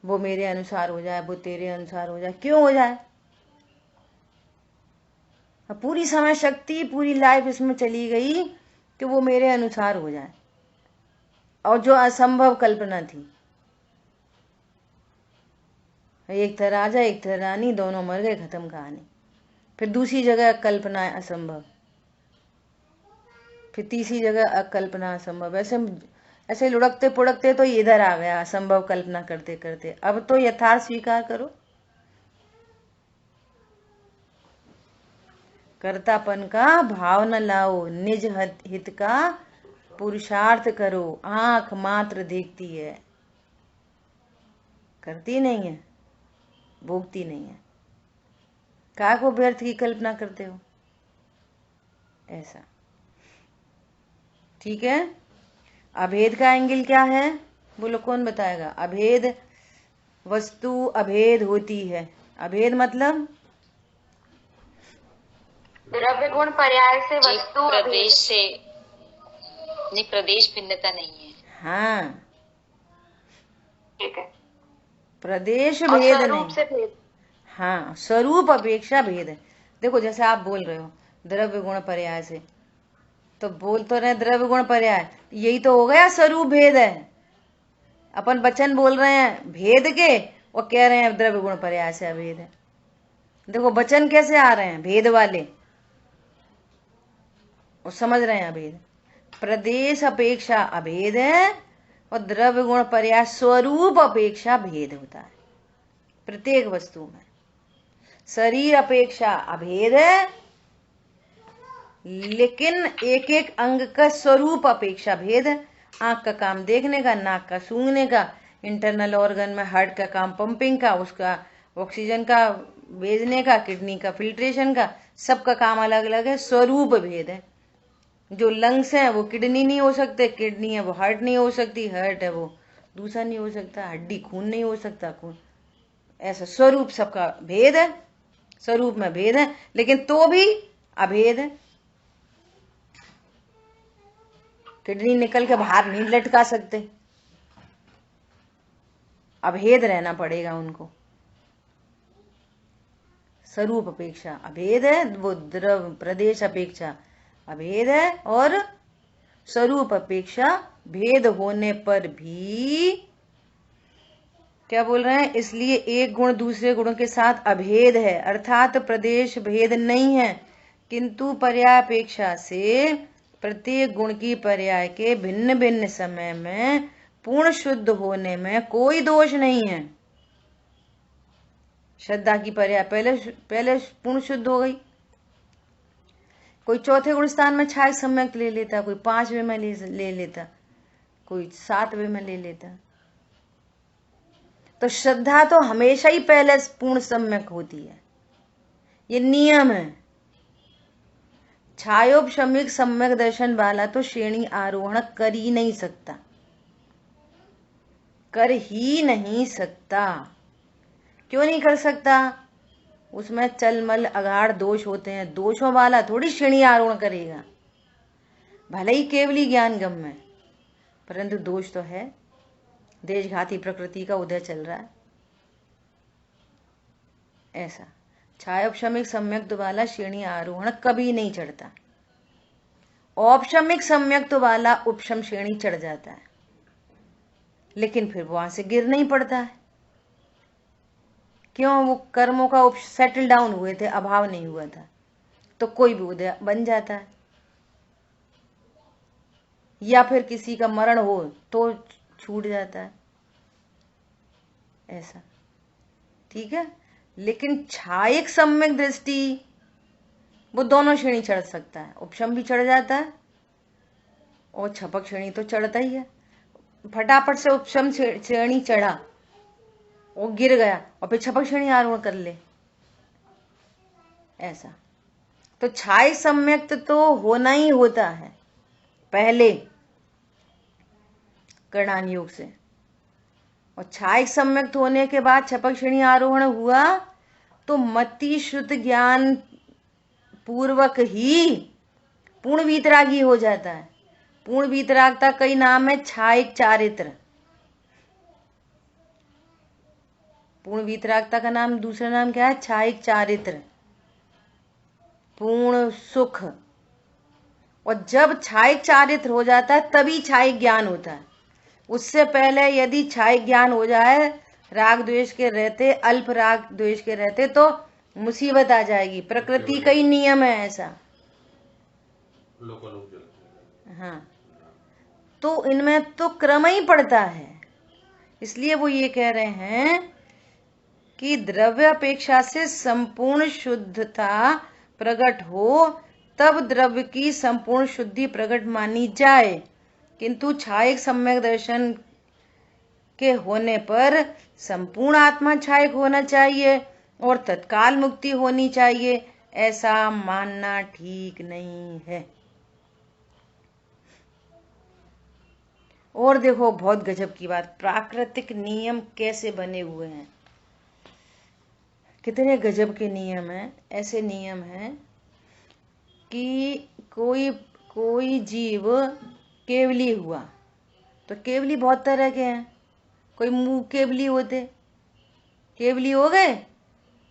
Speaker 1: वो मेरे अनुसार हो जाए, वो तेरे अनुसार हो जाए, क्यों हो जाए? पूरी समय शक्ति, पूरी लाइफ इसमें चली गई कि वो मेरे अनुसार हो जाए। और जो असंभव कल्पना थी, एक था राजा एक था रानी, दोनों मर गए, खत्म कहानी। फिर दूसरी जगह कल्पना असंभव, फिर तीसरी जगह अकल्पना असंभव। ऐसे ऐसे लुढ़कते पुढ़कते तो इधर आ गया असंभव कल्पना करते करते। अब तो यथार्थ स्वीकार करो। कर्तापन का भाव न लाओ, निज हित का पुरुषार्थ करो। आंख मात्र देखती है, करती नहीं है, भोगती नहीं है। काय को व्यर्थ की कल्पना करते हो? ऐसा। ठीक है, अभेद का एंगल क्या है बोलो, कौन बताएगा? अभेद, वस्तु अभेद होती है। अभेद मतलब
Speaker 3: द्रव्य गुण पर्याय से वस्तु
Speaker 2: प्रदेश से नहीं, प्रदेश भिन्नता नहीं है।
Speaker 1: हाँ,
Speaker 3: ठीक है,
Speaker 1: प्रदेश भेद
Speaker 3: स्वरूप
Speaker 1: नहीं।
Speaker 3: से भेद।
Speaker 1: हाँ, स्वरूप अपेक्षा भेद है। देखो जैसे आप बोल रहे हो द्रव्य गुण पर्याय से, तो बोल तो रहे द्रव्य गुण पर्याय, यही तो हो गया स्वरूप भेद है। अपन वचन बोल रहे हैं भेद के और कह रहे हैं द्रव्य गुण पर्याय से अभेद है। देखो वचन कैसे आ रहे हैं, भेद वाले, और समझ रहे हैं अभेद। प्रदेश अपेक्षा अभेद है और द्रव्य गुण पर्याय स्वरूप अपेक्षा भेद होता है। प्रत्येक वस्तु में शरीर अपेक्षा अभेद है, लेकिन एक एक अंग का स्वरूप अपेक्षा भेद है। आंख का काम देखने का, नाक का सूंघने का, इंटरनल ऑर्गन में हार्ट का काम पंपिंग का, उसका ऑक्सीजन का भेजने का, किडनी का फिल्ट्रेशन का, सबका काम अलग अलग है, स्वरूप भेद है। जो लंग्स है वो किडनी नहीं हो सकते, किडनी है वो हार्ट नहीं हो सकती, हार्ट है वो दूसरा नहीं हो सकता, हड्डी खून नहीं हो सकता, खून। ऐसा स्वरूप सबका भेद है, स्वरूप में भेद है, लेकिन तो भी अभेद है। किडनी निकल के बाहर नहीं लटका सकते, अभेद रहना पड़ेगा उनको। स्वरूप अपेक्षा अभेद है, वो द्रव प्रदेश अपेक्षा अभेद है, और स्वरूप अपेक्षा भेद होने पर भी क्या बोल रहे हैं, इसलिए एक गुण दूसरे गुणों के साथ अभेद है, अर्थात प्रदेश भेद नहीं है, किंतु पर्यायपेक्षा से प्रत्येक गुण की पर्याय के भिन्न भिन्न समय में पूर्ण शुद्ध होने में कोई दोष नहीं है। श्रद्धा की पर्याय पहले पूर्ण शुद्ध हो गई, कोई चौथे गुण स्थान में छाय सम्यक ले लेता, कोई 5वें में ले लेता, कोई 7वें में ले लेता। तो श्रद्धा तो हमेशा ही पहले पूर्ण सम्यक होती है, ये नियम है। छायोपशमिक सम्यक दर्शन वाला तो श्रेणी आरोहण कर ही नहीं सकता, कर ही नहीं सकता। क्यों नहीं कर सकता? उसमें चलमल अगाढ़ दोष होते हैं। दोषों वाला थोड़ी श्रेणी आरोहण करेगा, भले ही केवली ज्ञान गम में, परंतु दोष तो है। देशघाती प्रकृति का उदय चल रहा है। ऐसा छायोपशमिक सम्यक्त वाला श्रेणी आरोहण कभी नहीं चढ़ता। औपशमिक सम्यक्त वाला उपशम श्रेणी चढ़ जाता है, लेकिन फिर वहां से गिर नहीं पड़ता है। क्यों? वो कर्मों का सेटल डाउन हुए थे, अभाव नहीं हुआ था, तो कोई भी उदय बन जाता है। या फिर किसी का मरण हो तो छूट जाता है। ऐसा ठीक है। लेकिन छायिक सम्यक दृष्टि वो दोनों श्रेणी चढ़ सकता है। उपशम भी चढ़ जाता है और छपक श्रेणी तो चढ़ता ही है। फटाफट से उपशम श्रेणी चढ़ा, वो गिर गया और फिर छपक श्रेणी आरोहण कर ले। ऐसा तो छायिक सम्यक्त तो होना ही होता है पहले करणान योग से, और छायिक सम्यक्त होने के बाद छपक श्रेणी आरोहण हुआ तो मति श्रुत ज्ञान पूर्वक ही पूर्ण वीतरागी हो जाता है। पूर्ण वीतरागता कई नाम है। छायिक चारित्र, पूर्ण वीतरागता का नाम दूसरा नाम क्या है? छायिक चारित्र, पूर्ण सुख। और जब छायिक चारित्र हो जाता है तभी छायिक ज्ञान होता है। उससे पहले यदि छायिक ज्ञान हो जाए राग द्वेष के रहते, अल्प राग द्वेष के रहते, तो मुसीबत आ जाएगी। प्रकृति का ही नियम है ऐसा। हाँ, तो इनमें तो क्रम ही पड़ता है। इसलिए वो ये कह रहे हैं कि द्रव्य अपेक्षा से संपूर्ण शुद्धता प्रकट हो तब द्रव्य की संपूर्ण शुद्धि प्रकट मानी जाए, किंतु छायिक सम्यक दर्शन के होने पर संपूर्ण आत्मा छायिक होना चाहिए और तत्काल मुक्ति होनी चाहिए, ऐसा मानना ठीक नहीं है। और देखो बहुत गजब की बात, प्राकृतिक नियम कैसे बने हुए हैं। कितने गजब के नियम हैं। ऐसे नियम हैं कि कोई जीव केवली हुआ तो केवली बहुत तरह के हैं। कोई मुंह केवली होते, केवली हो गए,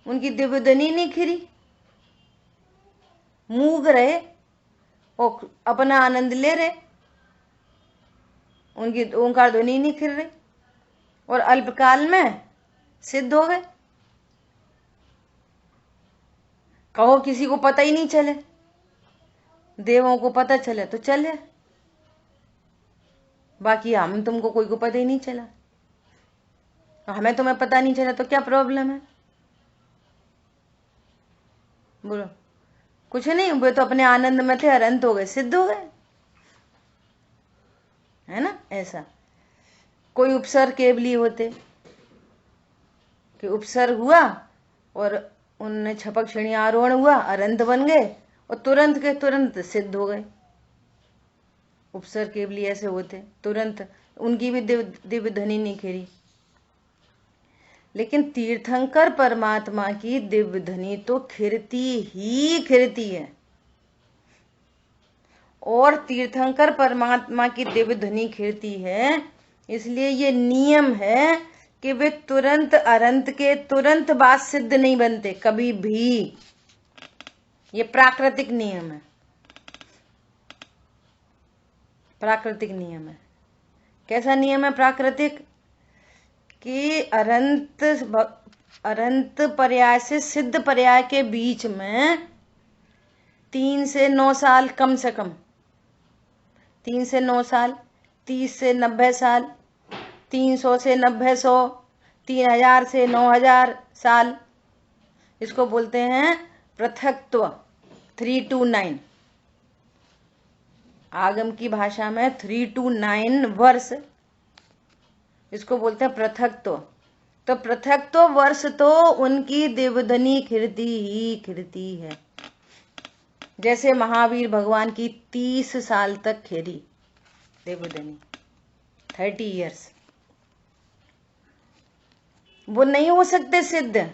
Speaker 1: उनकी दिव्यधनी नहीं खिरी, मूग रहे और अपना आनंद ले रहे, उनकी ओंकार ध्वनि नहीं खिर रही, और अल्पकाल में सिद्ध हो गए। कहो किसी को पता ही नहीं चले, देवों को पता चले तो चले, बाकी हम तुमको कोई को पता ही नहीं चला। हमें तुम्हें पता नहीं चला तो क्या प्रॉब्लम है? बोलो। कुछ नहीं, वे तो अपने आनंद में थे, अनंत हो गए, सिद्ध हो गए, है ना। ऐसा कोई उपसर केवली होते कि उपसर हुआ और उनने छपक श्रेणी आरोहण हुआ, अरंत बन गए और तुरंत के तुरंत सिद्ध हो गए। उपसर केवली ऐसे होते, तुरंत उनकी भी दिव्य ध्वनि नहीं खेरी। लेकिन तीर्थंकर परमात्मा की दिव्य ध्वनि तो खिरती ही खिरती है, और तीर्थंकर परमात्मा की दिव्य ध्वनि खिरती है, इसलिए ये नियम है कि वे तुरंत अरंत के तुरंत बाद सिद्ध नहीं बनते कभी भी। ये प्राकृतिक नियम है, प्राकृतिक नियम है। कैसा नियम है प्राकृतिक? कि अरंत पर्याय से सिद्ध पर्याय के बीच में 3 से 9 साल, कम से कम 3 से 9 साल, 30 से 90 साल, 300 से 900, 3000 से 9000 साल, इसको बोलते हैं पृथक्त्व। 3 to 9 आगम की भाषा में 3 to 9 वर्ष, इसको बोलते हैं पृथक्त्व। तो पृथक्त्व वर्ष तो उनकी दिव्यधनी खिरती ही खिरती है। जैसे महावीर भगवान की 30 साल तक खिरी दिव्यधनी, 30 years। वो नहीं हो सकते सिद्ध,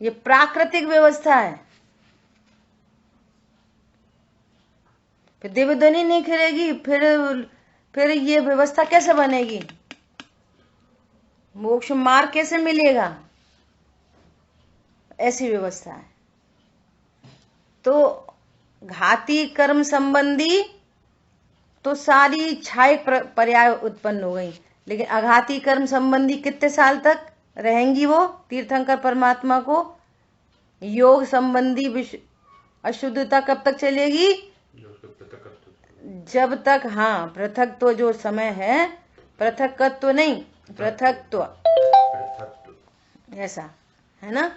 Speaker 1: ये प्राकृतिक व्यवस्था है। फिर दिव्यध्वनि नहीं खिलेगी, फिर ये व्यवस्था कैसे बनेगी? मोक्ष मार्ग कैसे मिलेगा? ऐसी व्यवस्था है। तो घाती कर्म संबंधी तो सारी इच्छाएं पर्याय उत्पन्न हो गई, लेकिन अघाती कर्म संबंधी कितने साल तक रहेंगी वो तीर्थंकर परमात्मा को? योग संबंधी अशुद्धता कब तक चलेगी? जब तक, हाँ, पृथक तो जो समय है, पृथकत्व तो नहीं, पृथकत्व ऐसा है ना,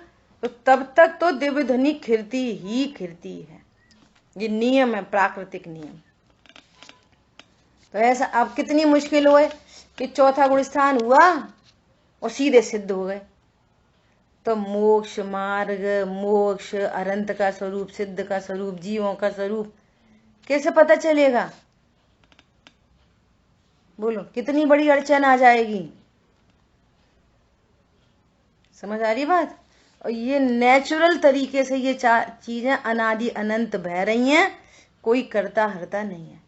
Speaker 1: तो तब तक तो दिव्य ध्वनि खिरती ही खिरती है। ये नियम है, प्राकृतिक नियम। तो ऐसा अब कितनी मुश्किल हुए कि चौथा गुण स्थान हुआ और सीधे सिद्ध हो गए। तो मोक्ष मार्ग, मोक्ष अनंत का स्वरूप, सिद्ध का स्वरूप, जीवों का स्वरूप कैसे पता चलेगा? बोलो, कितनी बड़ी अड़चन आ जाएगी। समझ आ रही बात? और ये नेचुरल तरीके से ये चीजें अनादि अनंत बह रही हैं, कोई करता हरता नहीं है।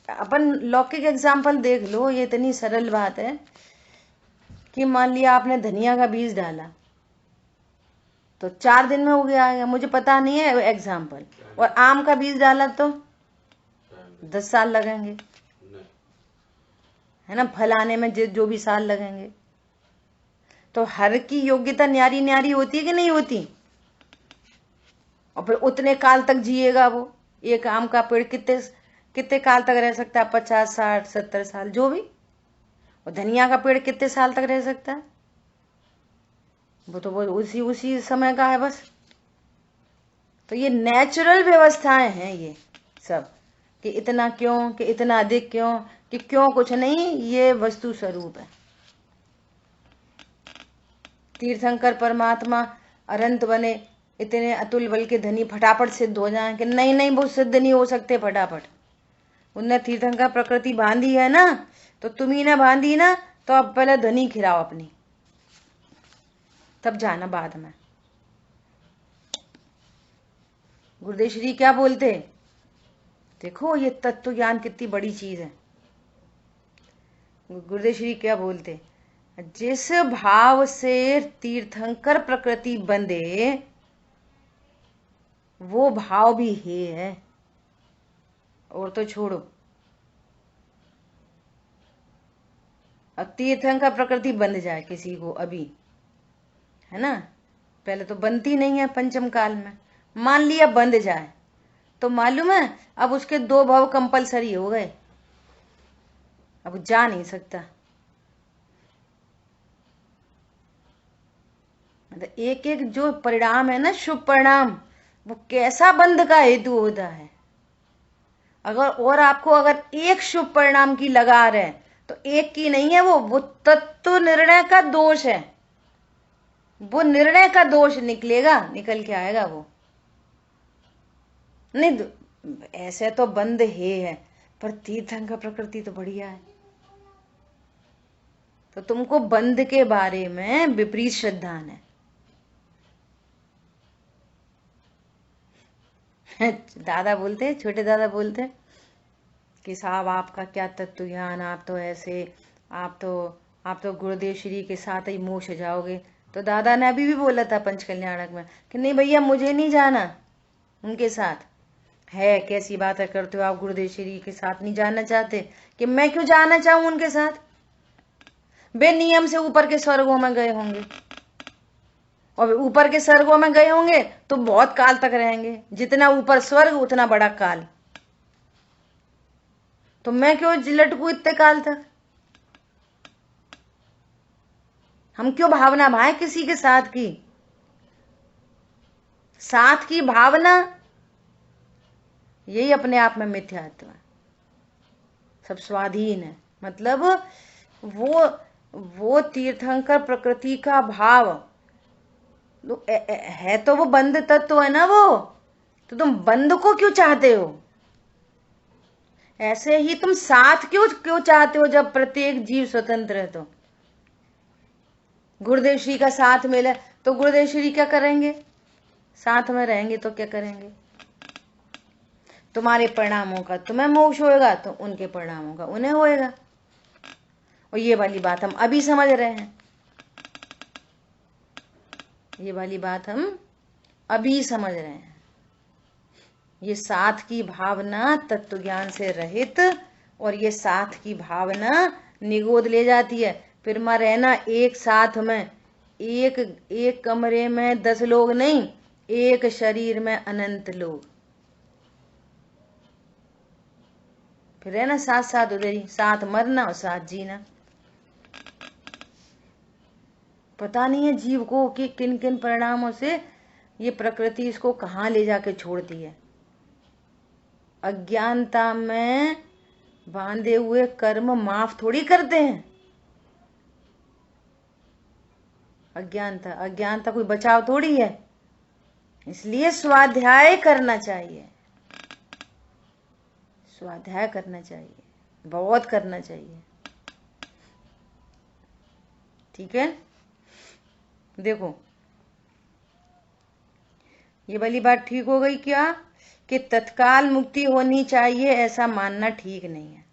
Speaker 1: अपन लौकिक एग्जाम्पल देख लो, ये इतनी सरल बात है कि मान लिया आपने धनिया का बीज डाला तो 4 दिन में उग आएगा, मुझे पता नहीं है एग्जाम्पल, और आम का बीज डाला तो 10 साल लगेंगे, है ना, फल आने में जो भी साल लगेंगे। तो हर की योग्यता न्यारी न्यारी होती है कि नहीं होती? और फिर उतने काल तक जिएगा वो। एक आम का पेड़ कितने काल तक रह सकता है? 50, 60, 70 साल, जो भी। और धनिया का पेड़ कितने साल तक रह सकता है? वो तो वो उसी समय का है बस। तो ये नेचुरल व्यवस्थाएं हैं ये सब, कि इतना क्यों, कि इतना अधिक क्यों, कि क्यों कुछ नहीं, ये वस्तु स्वरूप है। तीर्थंकर परमात्मा अनंत बने, इतने अतुल बल के धनी फटाफट सिद्ध हो जाएं, कि नहीं वो सिद्ध नहीं हो सकते फटाफट। उनने तीर्थंकर प्रकृति बांधी है ना, तो तुम्ही ने बांधी ना, तो अब पहले धनी खिलाओ अपनी, तब जाना बाद में। गुरुदेव श्री क्या बोलते? देखो ये तत्व ज्ञान कितनी बड़ी चीज है। गुरुदेव श्री क्या बोलते? जिस भाव से तीर्थंकर प्रकृति बंधे, वो भाव भी हे है। और तो छोड़ो, अब तीर्थंकर प्रकृति बंध जाए किसी को अभी, है ना, पहले तो बनती नहीं है पंचम काल में, मान लिया बंध जाए, तो मालूम है अब उसके 2 भाव कंपलसरी हो गए, अब जा नहीं सकता। मतलब एक एक जो परिणाम है ना, शुभ परिणाम, वो कैसा बंध का हेतु होता है। आपको अगर एक शुभ परिणाम की लगार है, तो एक की नहीं है, वो तत्व निर्णय का दोष है, वो निर्णय का दोष निकल के आएगा वो। नहीं ऐसे तो बंध है, पर तीर्थंकर प्रकृति तो बढ़िया है। तो तुमको बंध के बारे में विपरीत श्रद्धान है। दादा बोलते, छोटे दादा बोलते कि साहब आपका क्या तत्व ज्ञान, आप तो ऐसे, आप तो गुरुदेव श्री के साथ ही मोक्ष जाओगे। तो दादा ने अभी भी बोला था पंच कल्याणक में कि नहीं भैया मुझे नहीं जाना उनके साथ। है कैसी बातें करते हो आप, गुरुदेव श्री के साथ नहीं जाना चाहते? कि मैं क्यों जाना चाहूं उनके साथ? बे नियम से ऊपर के स्वर्गों में गए होंगे, और ऊपर के स्वर्गों में गए होंगे तो बहुत काल तक रहेंगे, जितना ऊपर स्वर्ग उतना बड़ा काल। तो मैं क्यों लटकू इतने काल तक? हम क्यों भावना भाए किसी के साथ की भावना, यही अपने आप में मिथ्यात्व है, सब स्वाधीन है। मतलब वो तीर्थंकर प्रकृति का भाव है, तो वो बंध तत्व है ना वो, तो तुम बंध को क्यों चाहते हो? ऐसे ही तुम साथ क्यों चाहते हो, जब प्रत्येक जीव स्वतंत्र है तो गुरुदेव श्री का साथ मिले तो गुरुदेव श्री क्या करेंगे, साथ में रहेंगे तो क्या करेंगे, तुम्हारे परिणामों का तुम्हें मोक्ष होएगा तो उनके परिणामों का उन्हें होएगा। और ये वाली बात हम अभी समझ रहे हैं, ये वाली बात हम अभी समझ रहे हैं। ये साथ की भावना तत्व ज्ञान से रहित और ये साथ की भावना निगोद ले जाती है। फिर मैं रहना एक साथ में, एक कमरे में 10 लोग नहीं, एक शरीर में अनंत लोग। फिर रहना साथ साथ उधर ही, साथ मरना और साथ जीना। पता नहीं है जीव को कि किन किन परिणामों से ये प्रकृति इसको कहाँ ले जाके छोड़ती है। अज्ञानता में बांधे हुए कर्म माफ थोड़ी करते हैं। अज्ञानता कोई बचाव थोड़ी है। इसलिए स्वाध्याय करना चाहिए, स्वाध्याय करना चाहिए, बहुत करना चाहिए। ठीक है, देखो ये वाली बात ठीक हो गई क्या, कि तत्काल मुक्ति होनी चाहिए ऐसा मानना ठीक नहीं है।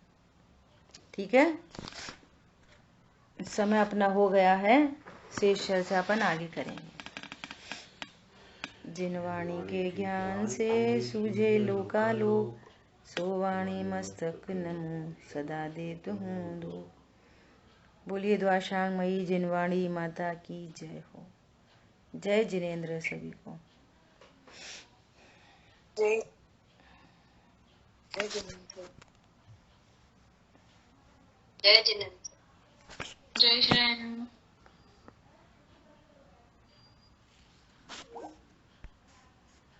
Speaker 1: ठीक है, समय अपना हो गया है, शेष चर्चा अपन आगे करेंगे। जिन वाणी के ज्ञान से सूझे लोकालोक, सो वाणी मस्तक नमो सदा देत हूँ दो। बोलिए द्वाशांग मई जिनवाणी माता की जय हो। जय जिनेन्द्र सभी को।
Speaker 3: जय जिनेन्द्र। जय जिनेन्द्र।
Speaker 2: जय श्री राम।